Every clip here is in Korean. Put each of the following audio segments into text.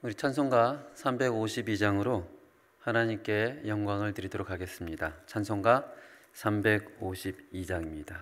우리 찬송가 352장으로 하나님께 영광을 드리도록 하겠습니다. 찬송가 352장입니다.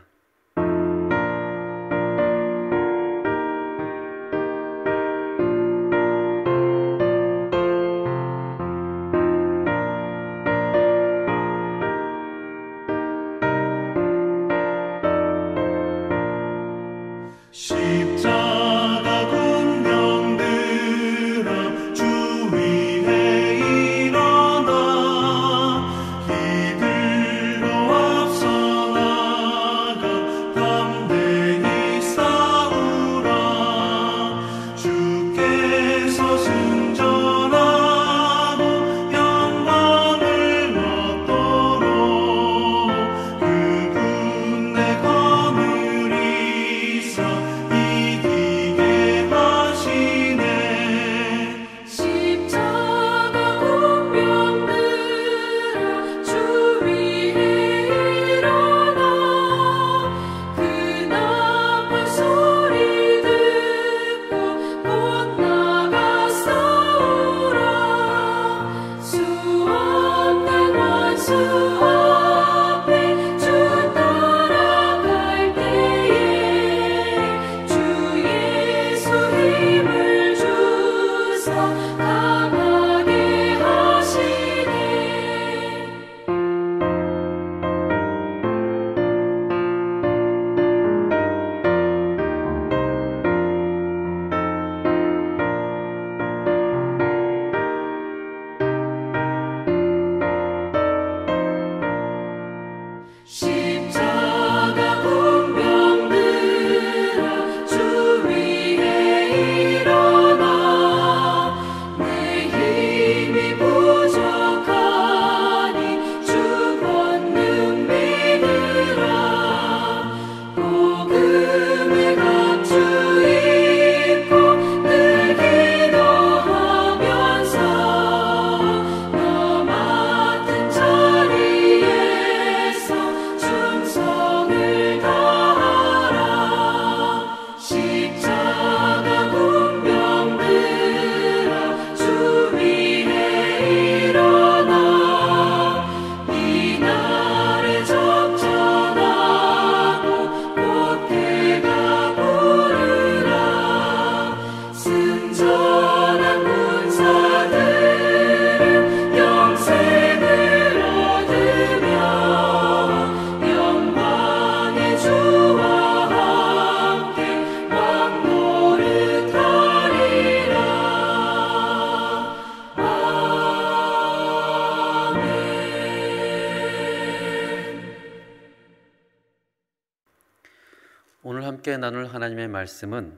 오늘 함께 나눌 하나님의 말씀은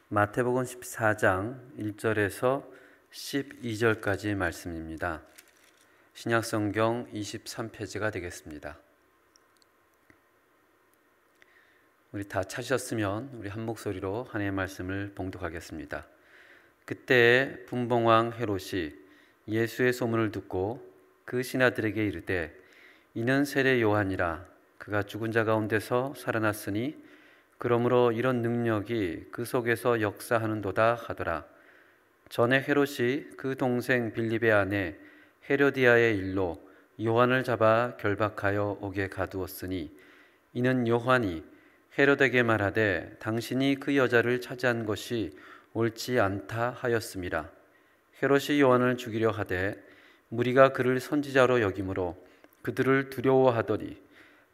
마태복음 14장 1절에서 12절까지의 말씀입니다. 신약성경 23페이지가 되겠습니다. 우리 다 찾으셨으면 우리 한 목소리로 하나님의 말씀을 봉독하겠습니다. 그때 분봉왕 헤롯이 예수의 소문을 듣고 그 신하들에게 이르되 이는 세례 요한이라 그가 죽은 자 가운데서 살아났으니 그러므로 이런 능력이 그 속에서 역사하는도다 하더라. 전에 헤롯이 그 동생 빌립의 아내 헤로디아의 일로 요한을 잡아 결박하여 옥에 가두었으니 이는 요한이 헤롯에게 말하되 당신이 그 여자를 차지한 것이 옳지 않다 하였음이라. 헤롯이 요한을 죽이려 하되 무리가 그를 선지자로 여김으로 그들을 두려워하더니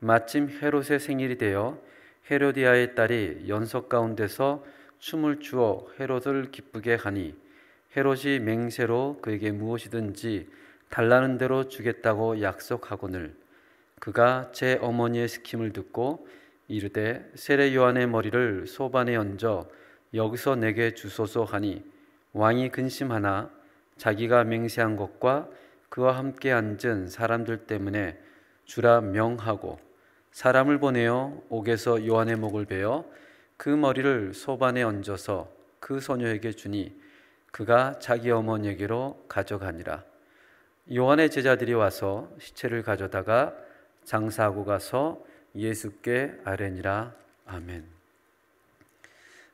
마침 헤롯의 생일이 되어 헤로디아의 딸이 연석 가운데서 춤을 추어 헤롯을 기쁘게 하니 헤롯이 맹세로 그에게 무엇이든지 달라는 대로 주겠다고 약속하거늘 그가 제 어머니의 시킴을 듣고 이르되 세례 요한의 머리를 소반에 얹어 여기서 내게 주소서 하니 왕이 근심하나 자기가 맹세한 것과 그와 함께 앉은 사람들 때문에 주라 명하고 사람을 보내어 옥에서 요한의 목을 베어 그 머리를 소반에 얹어서 그 소녀에게 주니 그가 자기 어머니에게로 가져가니라. 요한의 제자들이 와서 시체를 가져다가 장사하고 가서 예수께 아뢰니라. 아멘.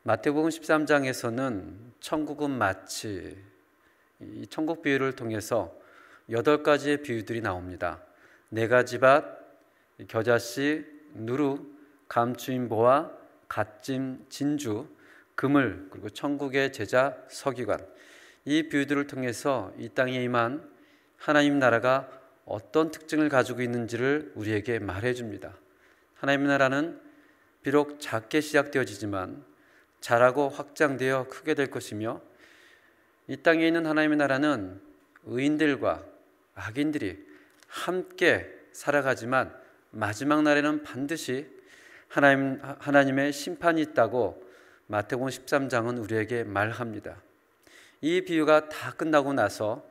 마태복음 13장에서는 천국은 마치 이 천국 비유를 통해서 8가지의 비유들이 나옵니다. 4가지 밭, 겨자씨, 누루, 감추인보와 갓짐, 진주, 그물, 그리고 천국의 제자 서기관, 이 비유들을 통해서 이 땅에 임한 하나님 나라가 어떤 특징을 가지고 있는지를 우리에게 말해줍니다. 하나님의 나라는 비록 작게 시작되어지지만 자라고 확장되어 크게 될 것이며, 이 땅에 있는 하나님의 나라는 의인들과 악인들이 함께 살아가지만 마지막 날에는 반드시 하나님의 심판이 있다고 마태복음 13장은 우리에게 말합니다. 이 비유가 다 끝나고 나서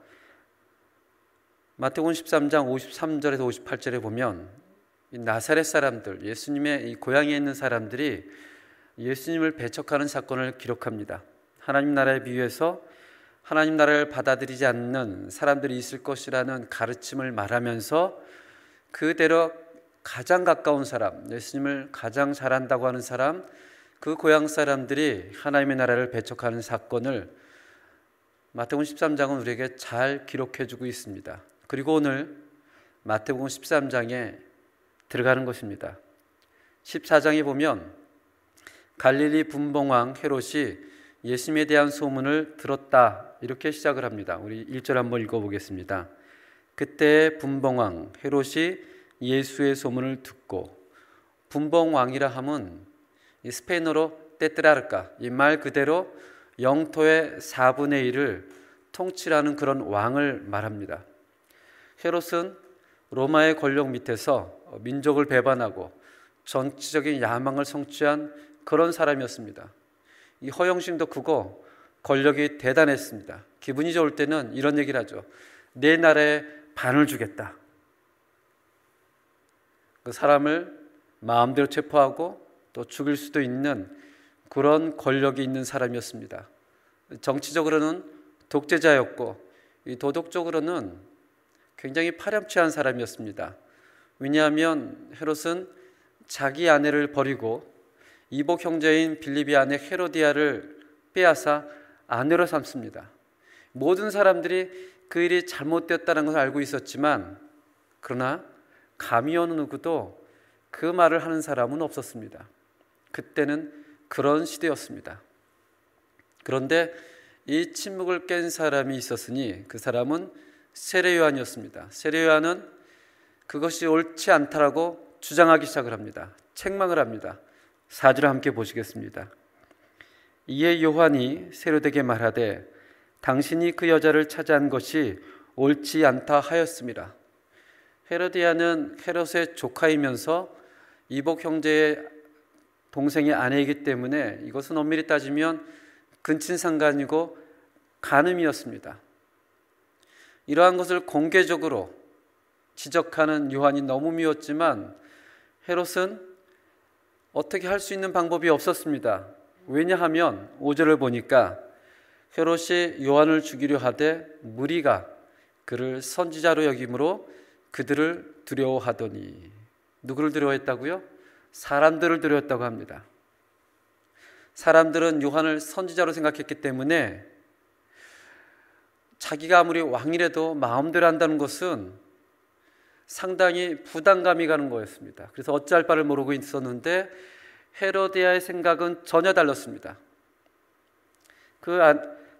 마태복음 13장 53절에서 58절에 보면 이 나사렛 사람들, 예수님의 이 고향에 있는 사람들이 예수님을 배척하는 사건을 기록합니다. 하나님 나라에 비유해서 하나님 나라를 받아들이지 않는 사람들이 있을 것이라는 가르침을 말하면서 그대로 가장 가까운 사람, 예수님을 가장 잘한다고 하는 사람, 그 고향 사람들이 하나님의 나라를 배척하는 사건을 마태복음 13장은 우리에게 잘 기록해주고 있습니다. 그리고 오늘 마태복음 13장에 들어가는 것입니다. 14장에 보면 갈릴리 분봉왕 헤롯이 예수님에 대한 소문을 들었다, 이렇게 시작을 합니다. 우리 1절 한번 읽어보겠습니다. 그때 분봉왕 헤롯이 예수의 소문을 듣고, 분봉왕이라 함은 스페인어로 떼뜨라르까, 이 말 그대로 영토의 4분의 1을 통치하는 그런 왕을 말합니다. 헤롯은 로마의 권력 밑에서 민족을 배반하고 정치적인 야망을 성취한 그런 사람이었습니다. 이 허영심도 크고 권력이 대단했습니다. 기분이 좋을 때는 이런 얘기를 하죠. 내 나라에 반을 주겠다. 그 사람을 마음대로 체포하고 또 죽일 수도 있는 그런 권력이 있는 사람이었습니다. 정치적으로는 독재자였고 이 도덕적으로는 굉장히 파렴치한 사람이었습니다. 왜냐하면 헤롯은 자기 아내를 버리고 이복 형제인 빌립의 아내 헤로디아를 빼앗아 아내로 삼습니다. 모든 사람들이 그 일이 잘못되었다는 것을 알고 있었지만, 그러나 감히 어느 누구도 그 말을 하는 사람은 없었습니다. 그때는 그런 시대였습니다. 그런데 이 침묵을 깬 사람이 있었으니 그 사람은 세례 요한이었습니다. 세례 요한은 그것이 옳지 않다라고 주장하기 시작을 합니다. 책망을 합니다. 4절 함께 보시겠습니다. 이에 요한이 세로되게 말하되 당신이 그 여자를 차지한 것이 옳지 않다 하였습니다. 헤로디아는 헤롯의 조카이면서 이복 형제의 동생의 아내이기 때문에 이것은 엄밀히 따지면 근친상간이고 간음이었습니다. 이러한 것을 공개적으로 지적하는 요한이 너무 미웠지만 헤롯은 어떻게 할 수 있는 방법이 없었습니다. 왜냐하면 5절을 보니까 헤롯이 요한을 죽이려 하되 무리가 그를 선지자로 여김으로 그들을 두려워하더니, 누구를 두려워했다고요? 사람들을 두려워했다고 합니다. 사람들은 요한을 선지자로 생각했기 때문에 자기가 아무리 왕이라도 마음대로 한다는 것은 상당히 부담감이 가는 거였습니다. 그래서 어찌할 바를 모르고 있었는데 헤로디아의 생각은 전혀 달랐습니다. 그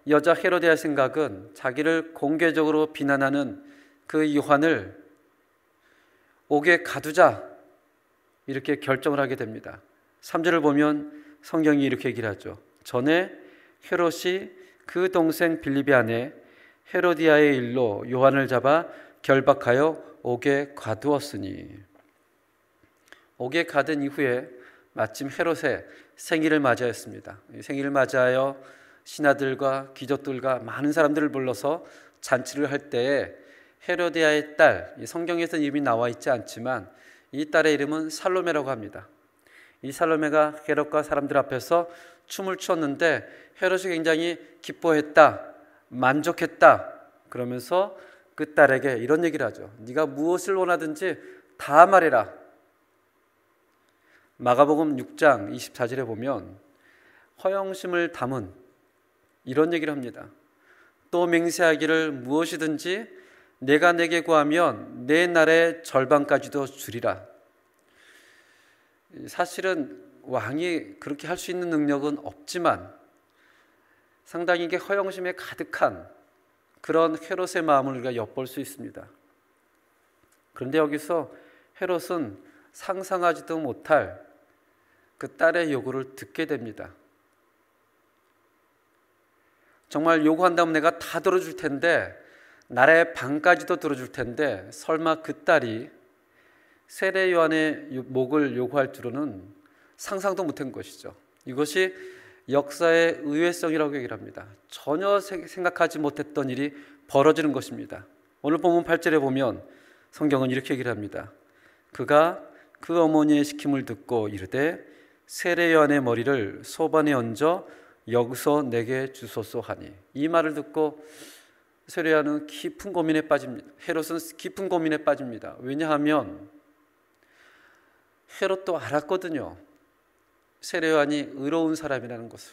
여자 헤로디아의 생각은 자기를 공개적으로 비난하는 그 요한을 옥에 가두자, 이렇게 결정을 하게 됩니다. 3절을 보면 성경이 이렇게 얘기를 하죠. 전에 헤롯이 그 동생 빌립의 아내 헤로디아의 일로 요한을 잡아 결박하여 옥에 가두었으니, 옥에 가둔 이후에 마침 헤롯의 생일을 맞이하였습니다. 생일을 맞이하여 신하들과 귀족들과 많은 사람들을 불러서 잔치를 할 때에 헤로디아의 딸, 성경에서는 이름이 나와 있지 않지만 이 딸의 이름은 살로메라고 합니다. 이 살로메가 헤롯과 사람들 앞에서 춤을 추었는데 헤롯이 굉장히 기뻐했다, 만족했다. 그러면서 그 딸에게 이런 얘기를 하죠. 네가 무엇을 원하든지 다 말해라. 마가복음 6장 24절에 보면 허영심을 담은 이런 얘기를 합니다. 또 맹세하기를 무엇이든지 내가 내게 구하면 내 날의 절반까지도 주리라. 사실은 왕이 그렇게 할 수 있는 능력은 없지만 상당히 이게 허영심에 가득한 그런 헤롯의 마음을 우리가 엿볼 수 있습니다. 그런데 여기서 헤롯은 상상하지도 못할 그 딸의 요구를 듣게 됩니다. 정말 요구한다면 내가 다 들어줄 텐데, 나라의 반까지도 들어줄 텐데, 설마 그 딸이 세례 요한의 목을 요구할 줄은 상상도 못한 것이죠. 이것이 역사의 의외성이라고 얘기를 합니다. 전혀 생각하지 못했던 일이 벌어지는 것입니다. 오늘 본문 8절에 보면 성경은 이렇게 얘기를 합니다. 그가 그 어머니의 시킴을 듣고 이르되 세례 요한의 머리를 소반에 얹어 여기서 내게 주소서 하니. 이 말을 듣고 세례 요한은 깊은 고민에 빠집니다. 헤롯은 깊은 고민에 빠집니다. 왜냐하면 헤롯도 알았거든요. 세례 요한이 의로운 사람이라는 것을.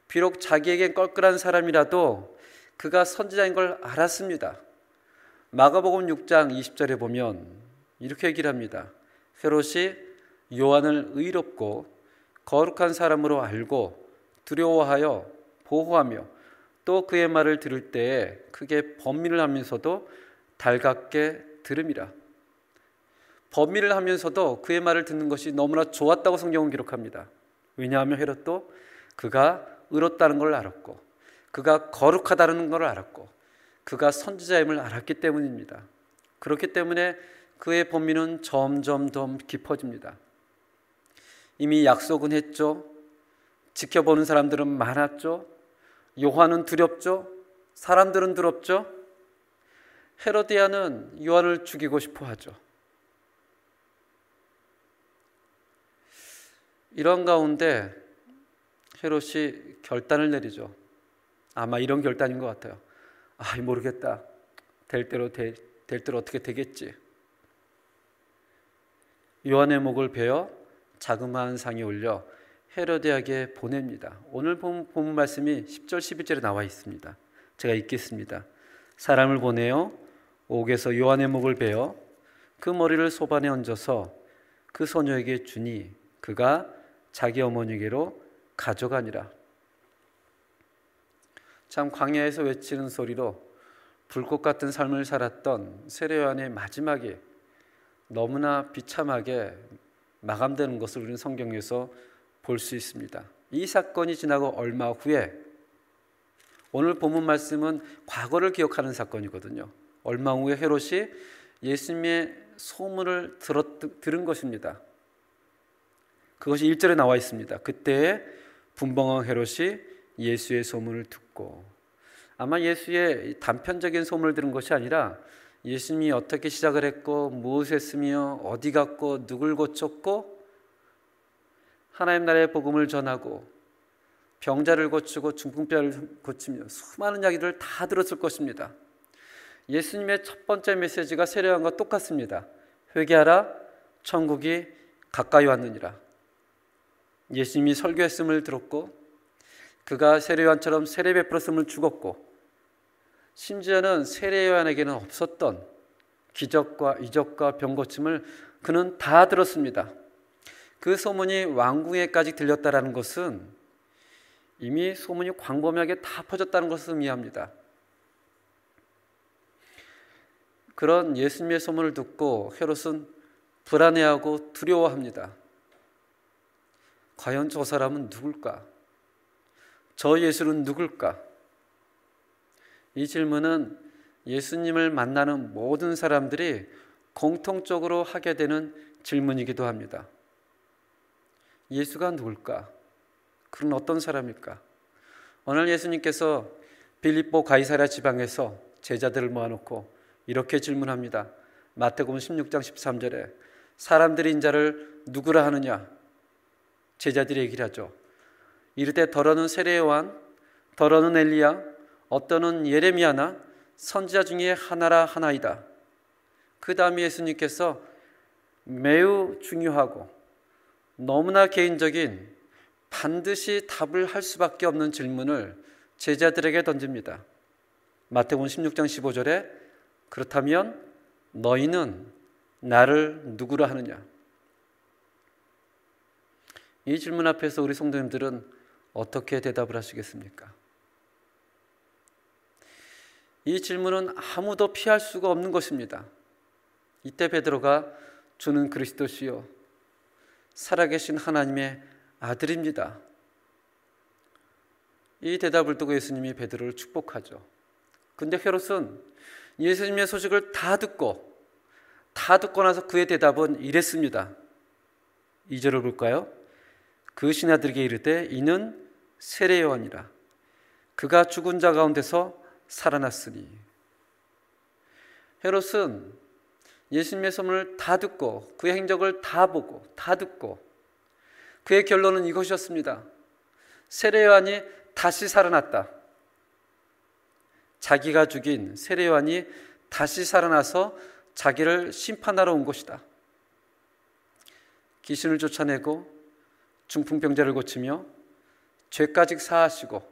비록 자기에겐 껄끄러운 사람이라도 그가 선지자인 걸 알았습니다. 마가복음 6장 20절에 보면 이렇게 얘기를 합니다. 헤롯이 요한을 의롭고 거룩한 사람으로 알고 두려워하여 보호하며 또 그의 말을 들을 때에 크게 번민을 하면서도 달갑게 들음이라. 번민을 하면서도 그의 말을 듣는 것이 너무나 좋았다고 성경은 기록합니다. 왜냐하면 헤롯도 그가 의롭다는 걸 알았고 그가 거룩하다는 걸 알았고 그가 선지자임을 알았기 때문입니다. 그렇기 때문에 그의 번민은 점점 더 깊어집니다. 이미 약속은 했죠. 지켜보는 사람들은 많았죠. 요한은 두렵죠. 사람들은 두렵죠. 헤로디아는 요한을 죽이고 싶어 하죠. 이런 가운데 헤롯이 결단을 내리죠. 아마 이런 결단인 것 같아요. 모르겠다. 될 대로 어떻게 되겠지. 요한의 목을 베어 자그마한 상에 올려 헤로디아에게 보냅니다. 오늘 본 말씀이 10절 11절에 나와 있습니다. 제가 읽겠습니다. 사람을 보내어 옥에서 요한의 목을 베어 그 머리를 소반에 얹어서 그 소녀에게 주니 그가 자기 어머니에게로 가져가니라. 참 광야에서 외치는 소리로 불꽃 같은 삶을 살았던 세례 요한의 마지막에 너무나 비참하게 마감되는 것을 우리는 성경에서 볼 수 있습니다. 이 사건이 지나고 얼마 후에 오늘 본문 말씀은 과거를 기억하는 사건이거든요. 얼마 후에 헤롯이 예수님의 소문을 들은 것입니다. 그것이 1절에 나와 있습니다. 그때 분봉왕 헤롯이 예수의 소문을 듣고, 아마 예수의 단편적인 소문을 들은 것이 아니라 예수님이 어떻게 시작을 했고 무엇을 했으며 어디 갔고 누굴 고쳤고 하나님 나라의 복음을 전하고 병자를 고치고 중풍병을 고치며 수많은 이야기들을 다 들었을 것입니다. 예수님의 첫 번째 메시지가 세례 요한과 똑같습니다. 회개하라, 천국이 가까이 왔느니라. 예수님이 설교했음을 들었고 그가 세례 요한처럼 세례 베풀었음을 죽었고 심지어는 세례 요한에게는 없었던 기적과 이적과 병 고침을 그는 다 들었습니다. 그 소문이 왕궁에까지 들렸다는 것은 이미 소문이 광범위하게 다 퍼졌다는 것을 의미합니다. 그런 예수님의 소문을 듣고 헤롯은 불안해하고 두려워합니다. 과연 저 사람은 누굴까? 저 예수는 누굴까? 이 질문은 예수님을 만나는 모든 사람들이 공통적으로 하게 되는 질문이기도 합니다. 예수가 누굴까? 그는 어떤 사람일까? 오늘 예수님께서 빌립보 가이사랴 지방에서 제자들을 모아놓고 이렇게 질문합니다. 마태복음 16장 13절에 사람들이 인자를 누구라 하느냐? 제자들이 얘기를 하죠. 이르되 더러는 세례 요한, 더러는 엘리야, 어떠는 예레미야나 선지자 중에 하나라 하나이다. 그 다음에 예수님께서 매우 중요하고 너무나 개인적인 반드시 답을 할 수밖에 없는 질문을 제자들에게 던집니다. 마태복음 16장 15절에 그렇다면 너희는 나를 누구라 하느냐? 이 질문 앞에서 우리 성도님들은 어떻게 대답을 하시겠습니까? 이 질문은 아무도 피할 수가 없는 것입니다. 이때 베드로가 주는 그리스도시요 살아계신 하나님의 아들입니다. 이 대답을 두고 예수님이 베드로를 축복하죠. 근데 헤롯은 예수님의 소식을 다 듣고 나서 그의 대답은 이랬습니다. 2절을 볼까요? 그 신하들에게 이르되 이는 세례 요한이라. 그가 죽은 자 가운데서 살아났으니. 헤롯은 예수님의 소문을 다 듣고 그의 행적을 다 보고 다 듣고 그의 결론은 이것이었습니다. 세례 요한이 다시 살아났다. 자기가 죽인 세례 요한이 다시 살아나서 자기를 심판하러 온 것이다. 귀신을 쫓아내고 중풍병자를 고치며 죄까지 사하시고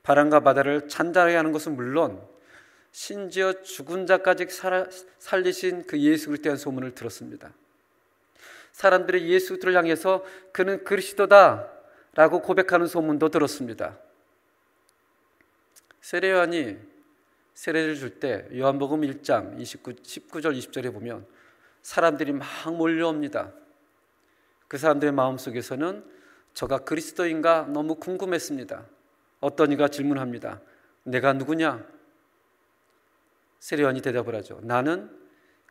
바람과 바다를 잔잔하게 하는 것은 물론 심지어 죽은 자까지 살리신 그 예수 그리스도에 대한 소문을 들었습니다. 사람들이 예수 그리스도를 향해서 그는 그리스도다 라고 고백하는 소문도 들었습니다. 세례 요한이 세례를 줄 때 요한복음 1장 19절 20절에 보면 사람들이 막 몰려옵니다. 그 사람들의 마음속에서는 저가 그리스도인가 너무 궁금했습니다. 어떤 이가 질문합니다. 내가 누구냐? 세례 요한이 대답을 하죠. 나는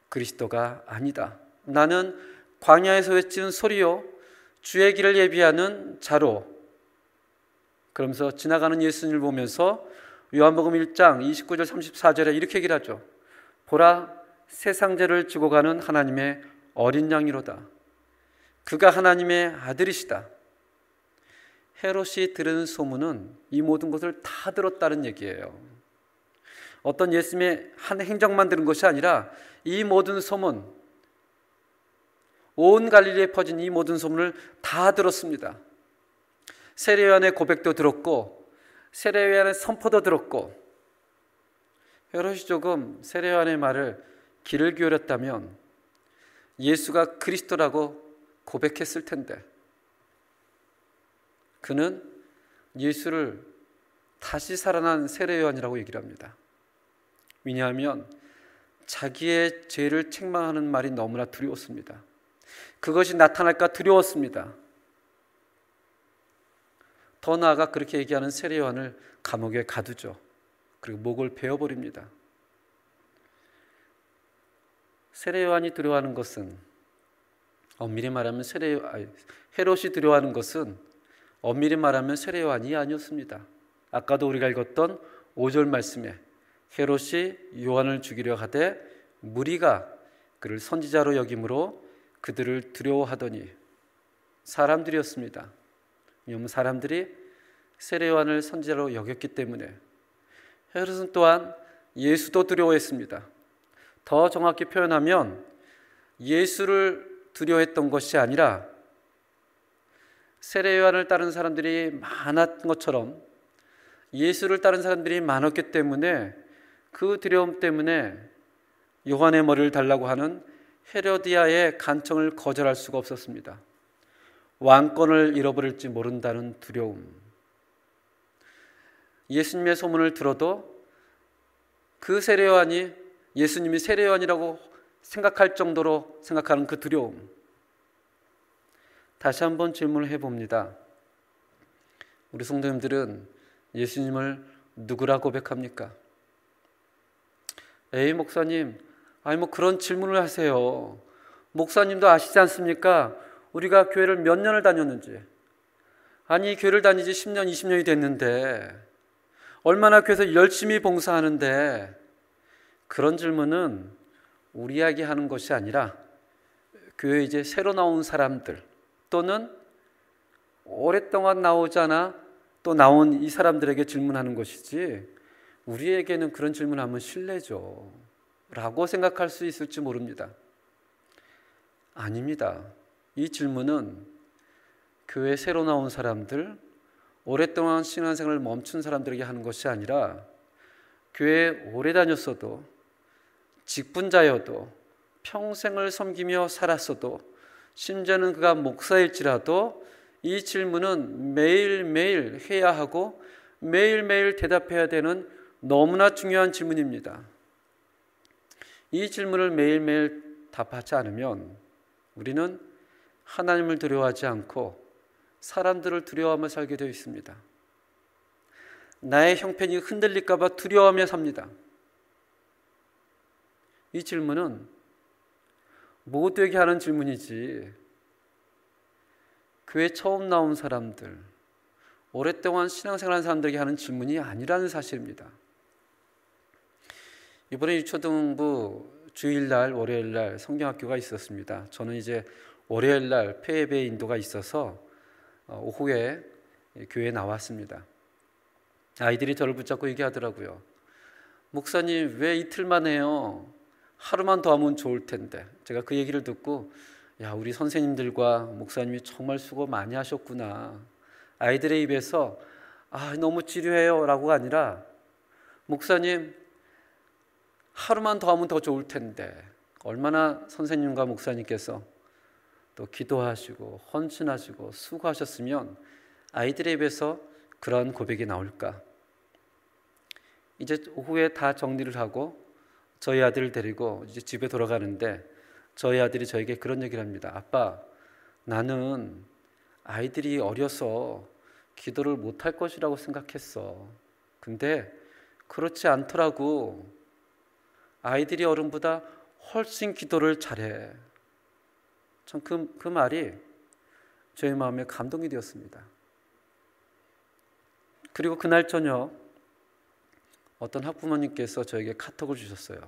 그리스도가 아니다. 나는 광야에서 외치는 소리요 주의 길을 예비하는 자로. 그러면서 지나가는 예수님을 보면서 요한복음 1장 29절 34절에 이렇게 얘기를 하죠. 보라 세상 죄를 지고 가는 하나님의 어린 양이로다. 그가 하나님의 아들이시다. 헤롯이 들은 소문은 이 모든 것을 다 들었다는 얘기예요. 어떤 예수님의 한 행적만 들은 것이 아니라 이 모든 소문, 온 갈릴리에 퍼진 이 모든 소문을 다 들었습니다. 세례 요한의 고백도 들었고 세례 요한의 선포도 들었고 헤롯이 조금 세례 요한의 말을 귀를 기울였다면 예수가 그리스도라고 고백했을 텐데 그는 예수를 다시 살아난 세례 요한이라고 얘기를 합니다. 왜냐하면 자기의 죄를 책망하는 말이 너무나 두려웠습니다. 그것이 나타날까 두려웠습니다. 더 나아가 그렇게 얘기하는 세례 요한을 감옥에 가두죠. 그리고 목을 베어버립니다. 세례 요한이 두려워하는 것은 엄밀히 말하면 헤롯이 두려워하는 것은 엄밀히 말하면 세례 요한이 아니었습니다. 아까도 우리가 읽었던 5절 말씀에 헤롯이 요한을 죽이려 하되 무리가 그를 선지자로 여김으로 그들을 두려워하더니 사람들이었습니다. 왜냐하면 사람들이 세례 요한을 선지자로 여겼기 때문에 헤롯은 또한 예수도 두려워했습니다. 더 정확히 표현하면 예수를 두려워했던 것이 아니라 세례 요한을 따르는 사람들이 많았던 것처럼 예수를 따르는 사람들이 많았기 때문에 그 두려움 때문에 요한의 머리를 달라고 하는 헤로디아의 간청을 거절할 수가 없었습니다. 왕권을 잃어버릴지 모른다는 두려움. 예수님의 소문을 들어도 그 세례 요한이 예수님이 세례 요한이라고 생각할 정도로 생각하는 그 두려움. 다시 한번 질문을 해봅니다. 우리 성도님들은 예수님을 누구라 고백합니까? 에이 목사님, 그런 질문을 하세요. 목사님도 아시지 않습니까? 우리가 교회를 몇 년을 다녔는지. 아니 교회를 다니지 10년, 20년이 됐는데 얼마나 교회에서 열심히 봉사하는데. 그런 질문은 우리 이야기하는 것이 아니라 교회에 이제 새로 나온 사람들 또는 오랫동안 나오지 않아 또 나온 이 사람들에게 질문하는 것이지 우리에게는 그런 질문하면 실례죠 라고 생각할 수 있을지 모릅니다. 아닙니다. 이 질문은 교회에 새로 나온 사람들, 오랫동안 신앙생활을 멈춘 사람들에게 하는 것이 아니라 교회에 오래 다녔어도, 직분자여도, 평생을 섬기며 살았어도, 심지어는 그가 목사일지라도 이 질문은 매일매일 해야 하고 매일매일 대답해야 되는 너무나 중요한 질문입니다. 이 질문을 매일매일 답하지 않으면 우리는 하나님을 두려워하지 않고 사람들을 두려워하며 살게 되어 있습니다. 나의 형편이 흔들릴까 봐 두려워하며 삽니다. 이 질문은 모두에게 하는 질문이지, 교회 처음 나온 사람들, 오랫동안 신앙생활한 사람들에게 하는 질문이 아니라는 사실입니다. 이번에 유초등부 주일날, 월요일날 성경학교가 있었습니다. 저는 이제 월요일날 폐예배 인도가 있어서 오후에 교회에 나왔습니다. 아이들이 저를 붙잡고 얘기하더라고요. 목사님, 왜 이틀만 해요? 하루만 더 하면 좋을 텐데. 제가 그 얘기를 듣고, 야, 우리 선생님들과 목사님이 정말 수고 많이 하셨구나. 아이들의 입에서 너무 지루해요 라고가 아니라, 목사님, 하루만 더 하면 더 좋을 텐데. 얼마나 선생님과 목사님께서 또 기도하시고 헌신하시고 수고하셨으면 아이들의 입에서 그런 고백이 나올까. 이제 오후에 다 정리를 하고 저희 아들을 데리고 이제 집에 돌아가는데, 저희 아들이 저에게 그런 얘기를 합니다. 아빠, 나는 아이들이 어려서 기도를 못할 것이라고 생각했어. 근데 그렇지 않더라고. 아이들이 어른보다 훨씬 기도를 잘해. 참 그 말이 저의 마음에 감동이 되었습니다. 그리고 그날 저녁 어떤 학부모님께서 저에게 카톡을 주셨어요.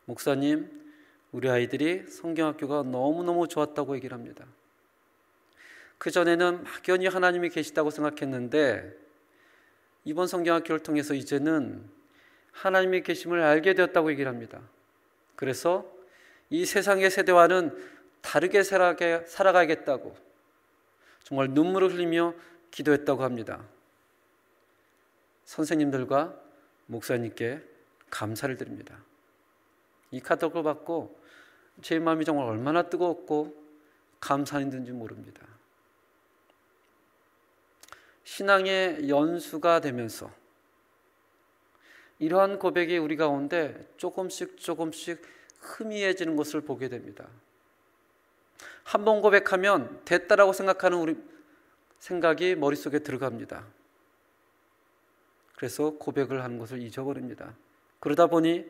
목사님, 우리 아이들이 성경학교가 너무너무 좋았다고 얘기를 합니다. 그전에는 막연히 하나님이 계시다고 생각했는데 이번 성경학교를 통해서 이제는 하나님의 계심을 알게 되었다고 얘기를 합니다. 그래서 이 세상의 세대와는 다르게 살아가겠다고 정말 눈물을 흘리며 기도했다고 합니다. 선생님들과 목사님께 감사를 드립니다. 이 카톡을 받고 제 마음이 정말 얼마나 뜨거웠고 감사했는지 모릅니다. 신앙의 연수가 되면서 이러한 고백이 우리 가운데 조금씩 희미해지는 것을 보게 됩니다. 한 번 고백하면 됐다라고 생각하는 우리 생각이 머릿속에 들어갑니다. 그래서 고백을 하는 것을 잊어버립니다. 그러다 보니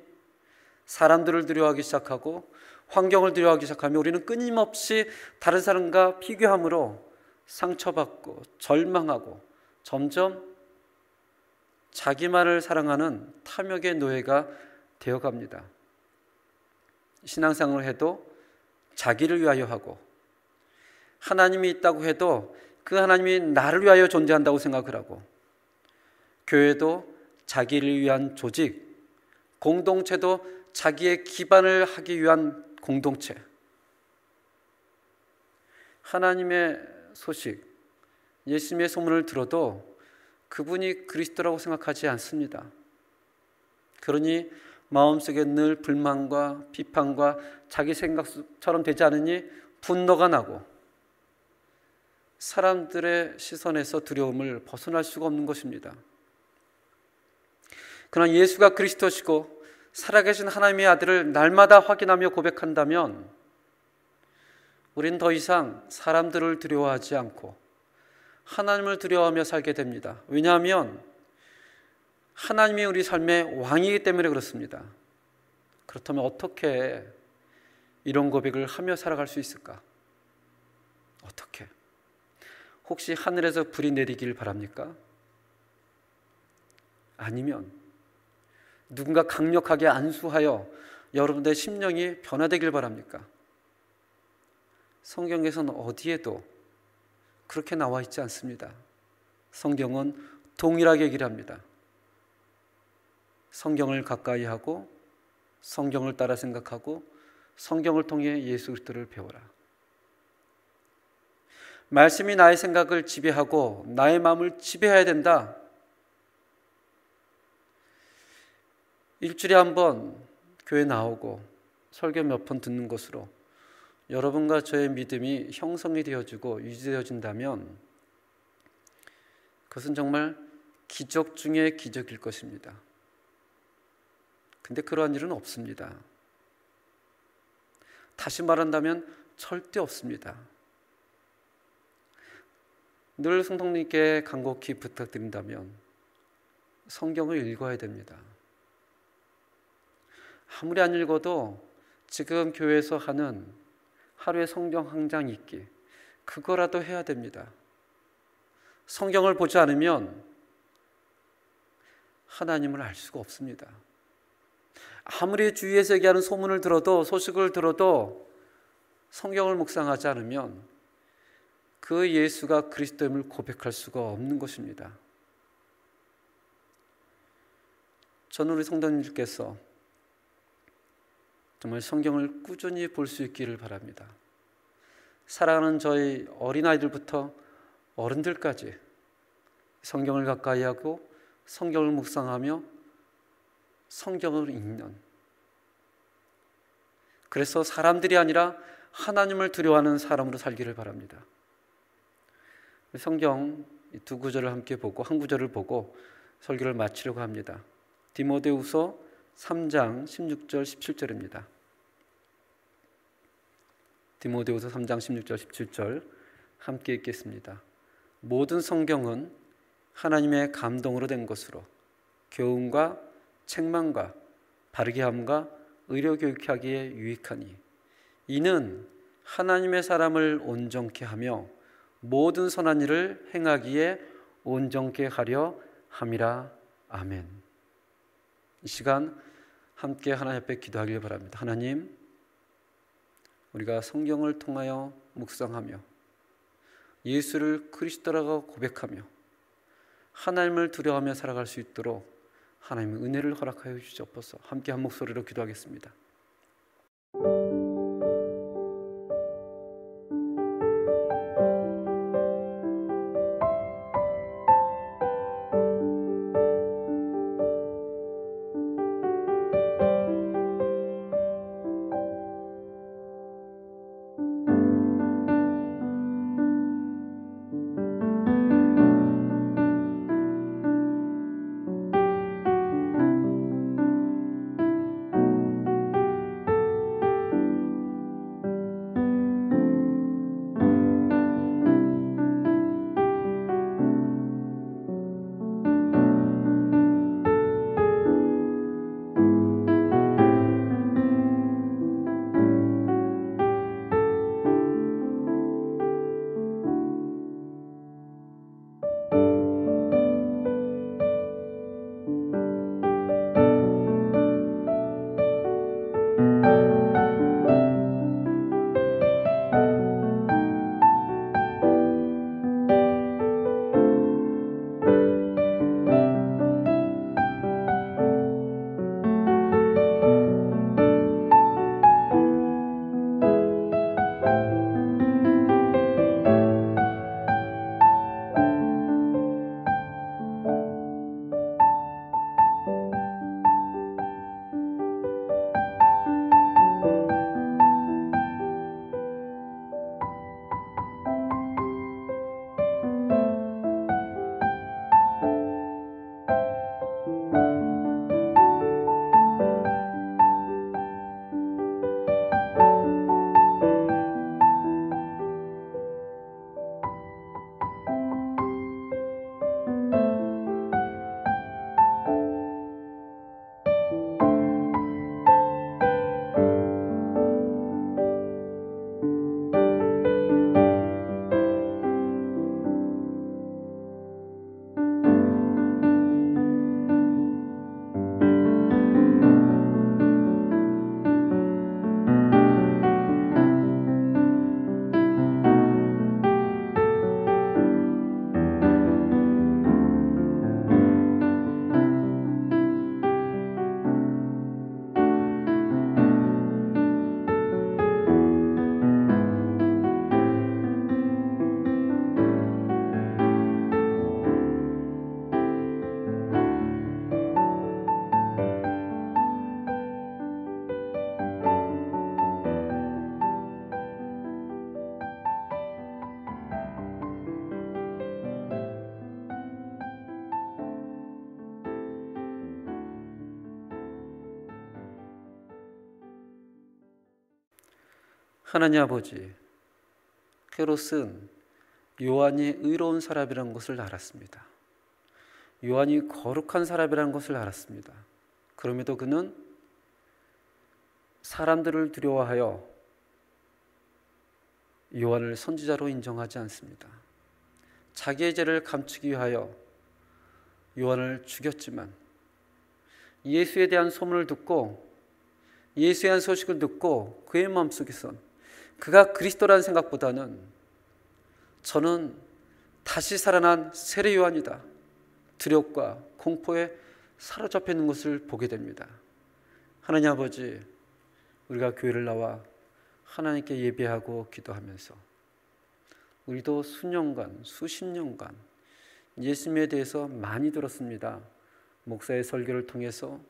사람들을 두려워하기 시작하고 환경을 두려워하기 시작하며 우리는 끊임없이 다른 사람과 비교함으로 상처받고 절망하고 점점 자기만을 사랑하는 탐욕의 노예가 되어갑니다. 신앙생활을 해도 자기를 위하여 하고, 하나님이 있다고 해도 그 하나님이 나를 위하여 존재한다고 생각을 하고, 교회도 자기를 위한 조직, 공동체도 자기의 기반을 하기 위한 공동체. 하나님의 소식, 예수님의 소문을 들어도 그분이 그리스도라고 생각하지 않습니다. 그러니 마음속에 늘 불만과 비판과 자기 생각처럼 되지 않으니 분노가 나고 사람들의 시선에서 두려움을 벗어날 수가 없는 것입니다. 그러나 예수가 그리스도시고 살아계신 하나님의 아들을 날마다 확인하며 고백한다면 우린 더 이상 사람들을 두려워하지 않고 하나님을 두려워하며 살게 됩니다. 왜냐하면 하나님이 우리 삶의 왕이기 때문에 그렇습니다. 그렇다면 어떻게 이런 고백을 하며 살아갈 수 있을까? 어떻게? 혹시 하늘에서 불이 내리길 바랍니까? 아니면 누군가 강력하게 안수하여 여러분들의 심령이 변화되길 바랍니까? 성경에서는 어디에도 그렇게 나와 있지 않습니다. 성경은 동일하게 얘기를 합니다. 성경을 가까이 하고 성경을 따라 생각하고 성경을 통해 예수 그리스도를 배워라. 말씀이 나의 생각을 지배하고 나의 마음을 지배해야 된다. 일주일에 한 번 교회 나오고 설교 몇 번 듣는 것으로 여러분과 저의 믿음이 형성이 되어지고 유지되어진다면 그것은 정말 기적 중의 기적일 것입니다. 근데 그러한 일은 없습니다. 다시 말한다면 절대 없습니다. 늘 성도님께 간곡히 부탁드린다면 성경을 읽어야 됩니다. 아무리 안 읽어도 지금 교회에서 하는 하루에 성경 한 장 읽기, 그거라도 해야 됩니다. 성경을 보지 않으면 하나님을 알 수가 없습니다. 아무리 주위에서 얘기하는 소문을 들어도, 소식을 들어도 성경을 묵상하지 않으면 그 예수가 그리스도임을 고백할 수가 없는 것입니다. 저는 우리 성도님들께서 정말 성경을 꾸준히 볼 수 있기를 바랍니다. 사랑하는 저희 어린아이들부터 어른들까지 성경을 가까이 하고 성경을 묵상하며 성경을 읽는, 그래서 사람들이 아니라 하나님을 두려워하는 사람으로 살기를 바랍니다. 성경 두 구절을 함께 보고 한 구절을 보고 설교를 마치려고 합니다. 디모데후서 3장 16절 17절입니다. 디모데후서 3장 16절 17절 함께 읽겠습니다. 모든 성경은 하나님의 감동으로 된 것으로 교훈과 책망과 바르게 함과 의로 교육하기에 유익하니 이는 하나님의 사람을 온전케 하며 모든 선한 일을 행하기에 온전케 하려 함이라. 아멘. 이 시간 함께 하나님 앞에 기도하길 바랍니다. 하나님, 우리가 성경을 통하여 묵상하며 예수를 그리스도라고 고백하며 하나님을 두려워하며 살아갈 수 있도록 하나님의 은혜를 허락하여 주시옵소서. 함께 한 목소리로 기도하겠습니다. 하나님 아버지, 헤롯은 요한이 의로운 사람이라는 것을 알았습니다. 요한이 거룩한 사람이라는 것을 알았습니다. 그럼에도 그는 사람들을 두려워하여 요한을 선지자로 인정하지 않습니다. 자기의 죄를 감추기 위하여 요한을 죽였지만 예수에 대한 소문을 듣고 예수에 대한 소식을 듣고 그의 마음속에선 그가 그리스도라는 생각보다는 저는 다시 살아난 세례 요한이다, 두렵과 공포에 사로잡혀 있는 것을 보게 됩니다. 하나님 아버지, 우리가 교회를 나와 하나님께 예배하고 기도하면서 우리도 수년간, 수십 년간 예수님에 대해서 많이 들었습니다. 목사의 설교를 통해서,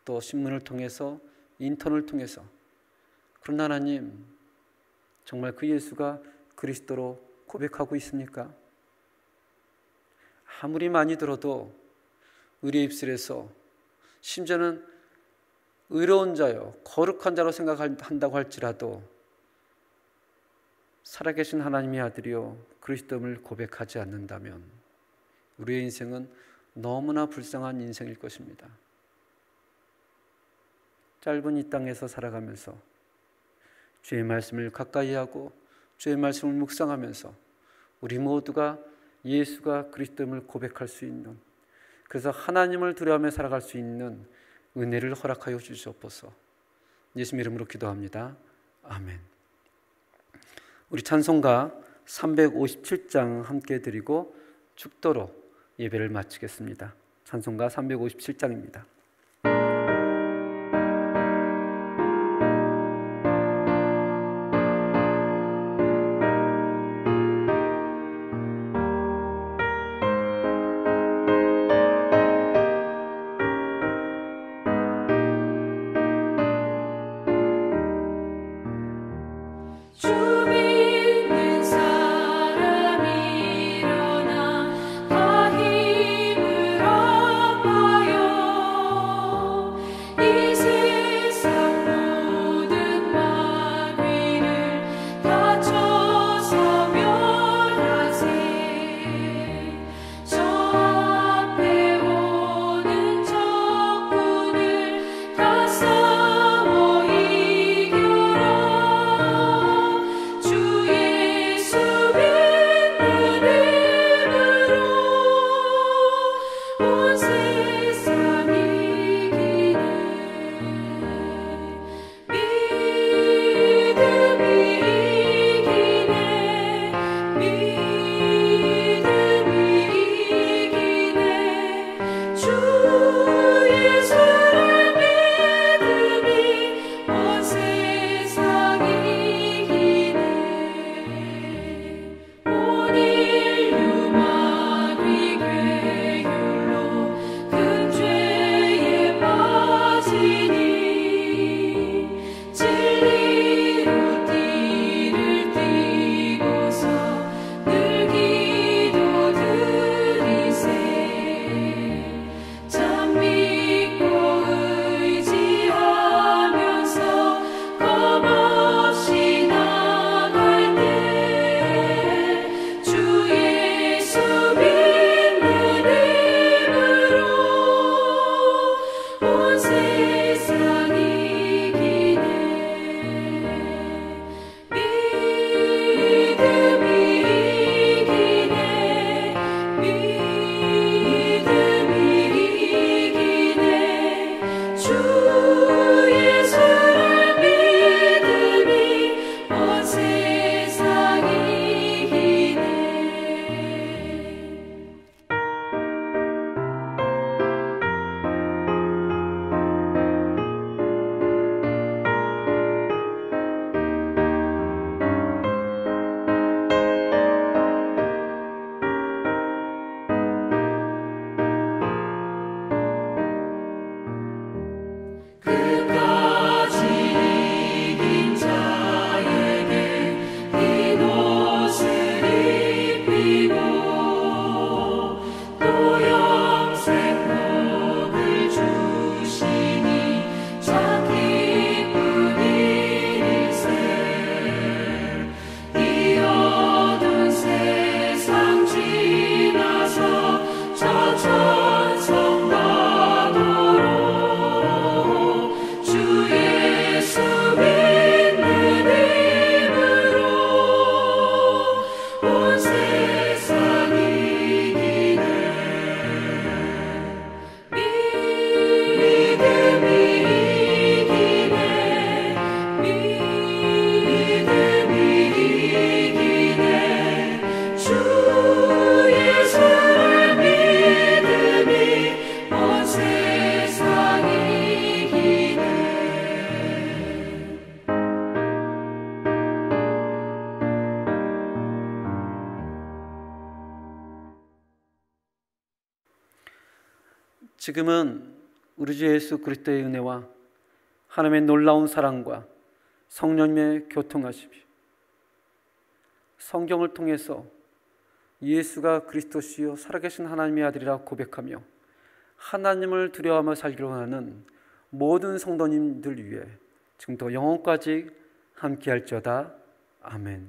또 신문을 통해서, 인턴을 통해서. 그러나 하나님, 정말 그 예수가 그리스도로 고백하고 있습니까? 아무리 많이 들어도 우리의 입술에서, 심지어는 의로운 자요, 거룩한 자로 생각한다고 할지라도 살아계신 하나님의 아들이요 그리스도를 고백하지 않는다면 우리의 인생은 너무나 불쌍한 인생일 것입니다. 짧은 이 땅에서 살아가면서 주의 말씀을 가까이 하고 주의 말씀을 묵상하면서 우리 모두가 예수가 그리스도임을 고백할 수 있는, 그래서 하나님을 두려워하며 살아갈 수 있는 은혜를 허락하여 주시옵소서. 예수님 이름으로 기도합니다. 아멘. 우리 찬송가 357장 함께 드리고 축도로 예배를 마치겠습니다. 찬송가 357장입니다. 다 힘을 얻어요. 지금은 우리 주 예수 그리스도의 은혜와 하나님의 놀라운 사랑과 성령님의 교통하심이 성경을 통해서 예수가 그리스도시요 살아계신 하나님의 아들이라 고백하며 하나님을 두려워하며 살기로 하는 모든 성도님들 위해 지금부터 영원까지 함께할지어다. 아멘.